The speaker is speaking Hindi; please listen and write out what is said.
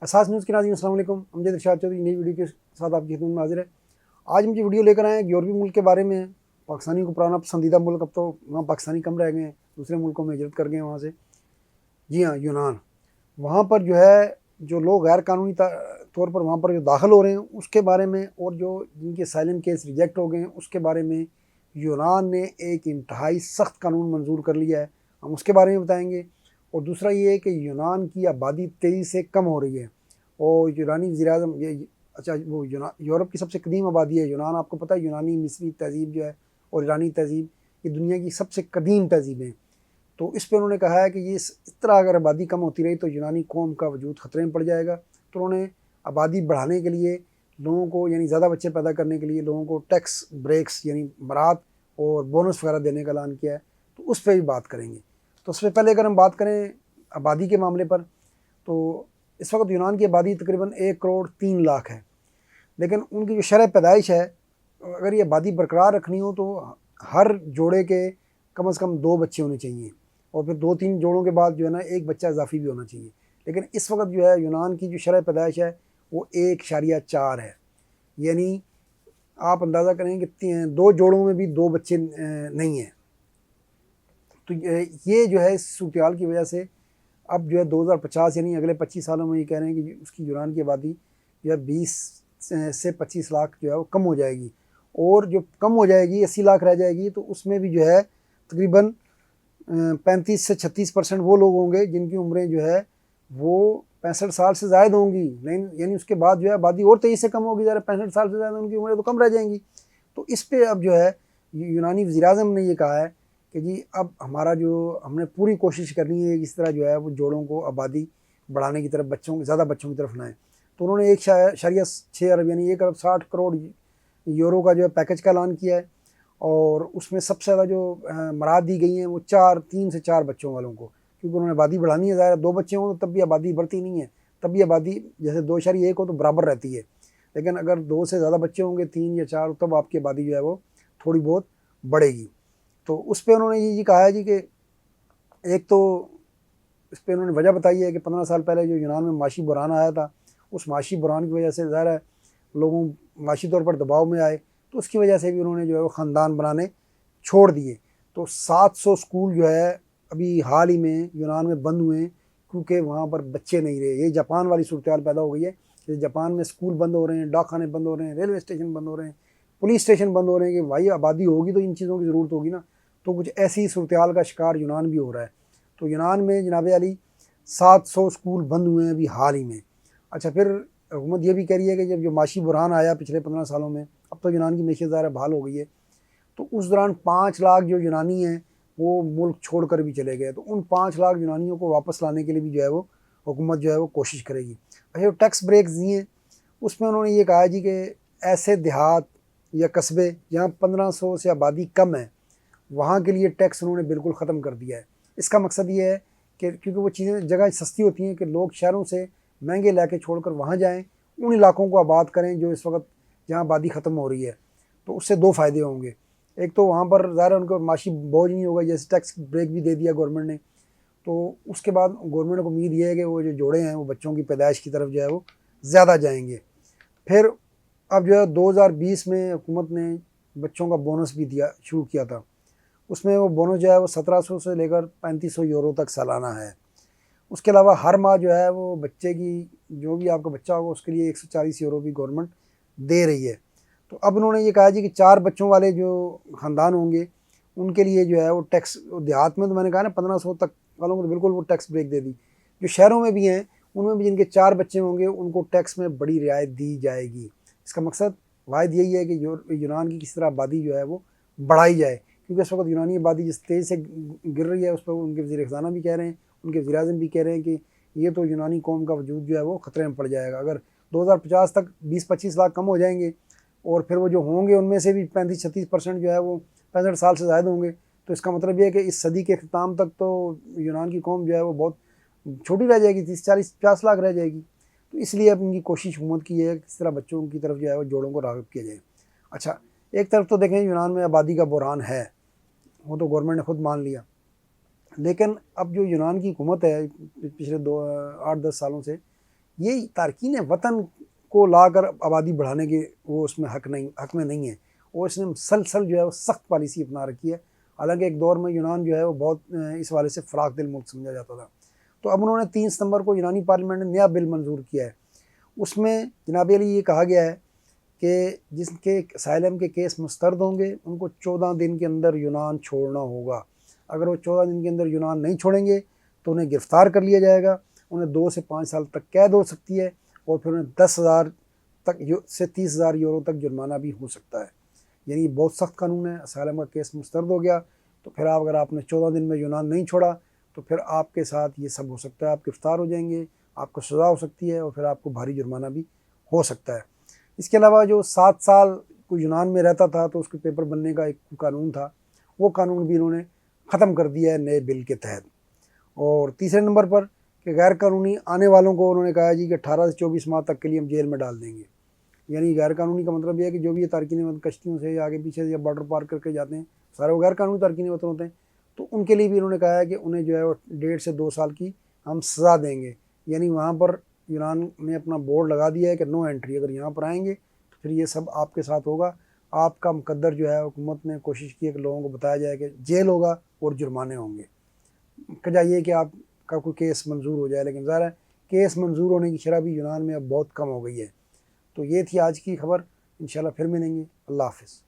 असास न्यूज़ के नाज़रीन अस्सलाम वालेकुम। अमजद इरशाद चौधरी नई वीडियो के साथ आपकी खिदमत में हाजिर है। आज हम जो वीडियो लेकर आए हैं यूरोपीय मुल्क के बारे में। पाकिस्तानी को पुराना पसंदीदा मुल्क, अब तो वहाँ पाकिस्तानी कम रह गए हैं, दूसरे मुल्कों में हिजरत कर गए हैं वहाँ से। जी हाँ, यूनान। वहाँ पर जो है जो लोग गैर कानूनी तौर पर वहाँ पर जो दाखिल हो रहे हैं उसके बारे में, और जो जिनके असाइलम केस रिजेक्ट हो गए हैं उसके बारे में यूनान ने एक इंतहाई सख्त कानून मंजूर कर लिया है। हम उसके बारे में बताएंगे। और दूसरा ये है कि यूनान की आबादी तेज़ी से कम हो रही है और यूनानी वज़ीर-ए-आज़म ये अच्छा वो यूरोप की सबसे कदीम आबादी है यूनान। आपको पता है यूनानी मिस्री तहज़ीब जो है और ईरानी तहज़ीब, ये दुनिया की सबसे कदीम तहज़ीबें। तो इस पे उन्होंने कहा है कि ये इस तरह अगर आबादी कम होती रही तो यूनानी कौम का वजूद ख़तरे में पड़ जाएगा। तो उन्होंने आबादी बढ़ाने के लिए लोगों को, यानी ज़्यादा बच्चे पैदा करने के लिए लोगों को टैक्स ब्रेक्स यानी बरात और बोनस वगैरह देने का ऐलान किया है। तो उस पर भी बात करेंगे। तो उससे पहले अगर हम बात करें आबादी के मामले पर, तो इस वक्त यूनान की आबादी तकरीबन 1 करोड़ 3 लाख है। लेकिन उनकी जो शरह पैदाइश है, अगर ये आबादी बरकरार रखनी हो तो हर जोड़े के कम से कम 2 बच्चे होने चाहिए, और फिर 2-3 जोड़ों के बाद जो है ना एक बच्चा इजाफी भी होना चाहिए। लेकिन इस वक्त जो है यूनान की जो शरह पैदाइश है वो 1.4 है। यानी आप अंदाज़ा करें कि 2 जोड़ों में भी 2 बच्चे नहीं हैं। तो ये जो है इस सूरत की वजह से अब जो है 2050 यानी अगले 25 सालों में ये कह रहे हैं कि उसकी यूनान की आबादी जो है 20 से 25 लाख जो है वो कम हो जाएगी। और जो कम हो जाएगी 80 लाख रह जाएगी, तो उसमें भी जो है तकरीबन 35 से 36% वो लोग होंगे जिनकी उम्रें जो है वो 65 साल से ज़ायद होंगी। लेकिन यानी उसके बाद जो है आबादी और तेज़ी से कम होगी, ज़रा 65 साल से ज़्यादा उनकी उम्रें तो कम रह जाएंगी। तो इस पर अब जो है यूनानी वज़ीर-ए-आज़म ने ये कहा है कि जी अब हमारा जो हमने पूरी कोशिश करनी है इस तरह जो है वो जोड़ों को आबादी बढ़ाने की तरफ, ज़्यादा बच्चों की तरफ लाएँ। तो उन्होंने 1.6 अरब यानी 1 अरब 60 करोड़ यूरो का जो है पैकेज का ऐलान किया है। और उसमें सबसे ज़्यादा जो मराद दी गई हैं वो 3 से 4 बच्चों वालों को, क्योंकि उन्होंने आबादी बढ़ानी है। ज़ाहिर 2 बच्चे हों तो तब भी आबादी बढ़ती नहीं है, तब भी आबादी जैसे 2.1 हो तो बराबर रहती है। लेकिन अगर 2 से ज़्यादा बच्चे होंगे, 3 या 4, तब आपकी आबादी जो है वो थोड़ी बहुत बढ़ेगी। तो उस पर उन्होंने ये कहा है जी कि एक तो इस पर उन्होंने वजह बताई है कि 15 साल पहले जो यूनान में माशी बुरान आया था, उस माशी बुरान की वजह से ज़ाहिर है लोगों माशी तौर पर दबाव में आए, तो उसकी वजह से भी उन्होंने जो है वो ख़ानदान बनाने छोड़ दिए। तो 700 स्कूल जो है अभी हाल ही में यूनान में बंद हुए क्योंकि वहाँ पर बच्चे नहीं रहे। ये जापान वाली सूरत पैदा हो गई है कि जापान में स्कूल बंद हो रहे हैं, डाक खाने बंद हो रहे हैं, रेलवे स्टेशन बंद हो रहे हैं, पुलिस स्टेशन बंद हो रहे हैं कि भाई आबादी होगी तो इन चीज़ों की ज़रूरत होगी ना। तो कुछ ऐसी सूरत का शिकार यूनान भी हो रहा है। तो यूनान में जनाब अली 700 स्कूल बंद हुए हैं अभी हाल ही में। अच्छा, फिर हुकूमत ये भी कह रही है कि जब जो माशी बुरहान आया पिछले 15 सालों में, अब तो यूनान की मैशत ज़ाहिर बहाल हो गई है, तो उस दौरान 5 लाख जो यूनानी हैं वो मुल्क छोड़ कर भी चले गए। तो उन 5 लाख यूनानियों को वापस लाने के लिए भी जो है वो हुकूमत जो है वो कोशिश करेगी। अच्छा, जो टैक्स ब्रेक्स दिए उसमें उन्होंने ये कहा जी कि ऐसे देहात या कस्बे जहाँ 1500 से आबादी कम है वहाँ के लिए टैक्स उन्होंने बिल्कुल ख़त्म कर दिया है। इसका मकसद ये है कि क्योंकि वो चीज़ें जगह सस्ती होती हैं कि लोग शहरों से महंगे इलाके छोड़कर वहाँ जाएं, उन इलाकों को आबाद करें जो इस वक्त जहाँ आबादी ख़त्म हो रही है। तो उससे 2 फ़ायदे होंगे। एक तो वहाँ पर ज़ाहिर उनको माशी बोझ नहीं होगा, जैसे टैक्स ब्रेक भी दे दिया गवर्नमेंट ने। तो उसके बाद गवर्नमेंट को उम्मीद ये है कि वो जो जोड़े हैं वो बच्चों की पैदाइश की तरफ जो है वो ज़्यादा जाएंगे। फिर अब जो है 2020 में हुकूमत ने बच्चों का बोनस भी दिया शुरू किया था। उसमें वो बोनस जो है वो 1700 से लेकर 3500 यूरो तक सालाना है। उसके अलावा हर माह जो है वो बच्चे की, जो भी आपका बच्चा होगा उसके लिए 140 यूरो भी गवर्नमेंट दे रही है। तो अब उन्होंने ये कहा जी कि 4 बच्चों वाले जो ख़ानदान होंगे उनके लिए जो है वो टैक्स, देहात में तो मैंने कहा ना 1500 तक वालों को तो बिल्कुल वो टैक्स ब्रेक दे दी। जो शहरों में भी हैं उनमें भी जिनके 4 बच्चे होंगे उनको टैक्स में बड़ी रियायत दी जाएगी। इसका मकसद वाहिद यही है कि यूनान की किस तरह आबादी जो है वो बढ़ाई जाए, क्योंकि इस वक्त यूनानी आबादी जिस तेज़ से गिर रही है उस पर उनके वज़ीर ख़ज़ाना भी कह रहे हैं, उनके वज़ीर-ए-आज़म भी कह रहे हैं कि ये तो यूनानी कौम का वजूद जो है वो ख़तरे में पड़ जाएगा। अगर 2050 तक 20-25 लाख कम हो जाएंगे और फिर वो जो होंगे उनमें से भी 35-36% जो है वो 65 साल से ज़्यादा होंगे, तो इसका मतलब ये है कि इस सदी के अख्ताम तक तो यूनान की कौम जो है वो बहुत छोटी रह जाएगी, 30-40-50 लाख रह जाएगी। तो इसलिए अब इनकी कोशिश हुकूमत की है कि किस तरह बच्चों की तरफ जो है वो जोड़ों को राग़िब किया जाए। अच्छा, एक तरफ तो देखें यूनान में आबादी का बुहरान है, वो तो गवर्नमेंट ने खुद मान लिया। लेकिन अब जो यूनान की हुकूमत है पिछले 8-10 सालों से, ये तारकीन वतन को लाकर आबादी बढ़ाने के वो उसमें हक में नहीं है, और इसने मुसलसल जो है वो सख्त पॉलिसी अपना रखी है। हालांकि एक दौर में यूनान जो है वो बहुत इस वाले से फ़राख दिल मुल्क समझा जाता था। तो अब उन्होंने 3 सितंबर को यूनानी पार्लियामेंट ने नया बिल मंजूर किया है। उसमें जनाब अली ये कहा गया है कि जिसके असाइलम के केस मुस्तरद होंगे उनको 14 दिन के अंदर यूनान छोड़ना होगा। अगर वो 14 दिन के अंदर यूनान नहीं छोड़ेंगे तो उन्हें गिरफ़्तार कर लिया जाएगा, उन्हें 2 से 5 साल तक कैद हो सकती है, और फिर उन्हें 10,000 तक से 30,000 यूरो तक जुर्माना भी हो सकता है। यानी बहुत सख्त कानून है। असाइलम का केस मुस्तरद हो गया तो फिर आप अगर आपने 14 दिन में यूनान नहीं छोड़ा तो फिर आपके साथ ये सब हो सकता है, आप गिरफ़्तार हो जाएंगे, आपको सज़ा हो सकती है, और फिर आपको भारी जुर्माना भी हो सकता है। इसके अलावा जो 7 साल को यूनान में रहता था तो उसके पेपर बनने का एक कानून था, वो कानून भी इन्होंने ख़त्म कर दिया है नए बिल के तहत। और तीसरे नंबर पर कि गैर कानूनी आने वालों को उन्होंने कहा जी कि 18 से 24 माह तक के लिए हम जेल में डाल देंगे। यानी गैर कानूनी का मतलब यह है कि जो भी ये तारकीन कश्तियों से आगे पीछे या बॉर्डर पार करके जाते हैं, सारे वो गैर कानूनी तारकीन वतन होते हैं, तो उनके लिए भी इन्होंने कहा है कि उन्हें जो है वो 1.5 से 2 साल की हम सज़ा देंगे। यानी वहाँ पर यूनान ने अपना बोर्ड लगा दिया है कि नो एंट्री, अगर यहाँ पर आएंगे तो फिर ये सब आपके साथ होगा। आपका मुकद्दर जो है हुकूमत ने कोशिश की है कि लोगों को बताया जाए कि जेल होगा और जुर्माने होंगे, चाहिए कि आपका कोई केस मंजूर हो जाए। लेकिन ज़ाहिर है केस मंजूर होने की शरह भी यूनान में अब बहुत कम हो गई है। तो ये थी आज की खबर। इंशाल्लाह फिर मिलेंगे। अल्लाह हाफ़िज़।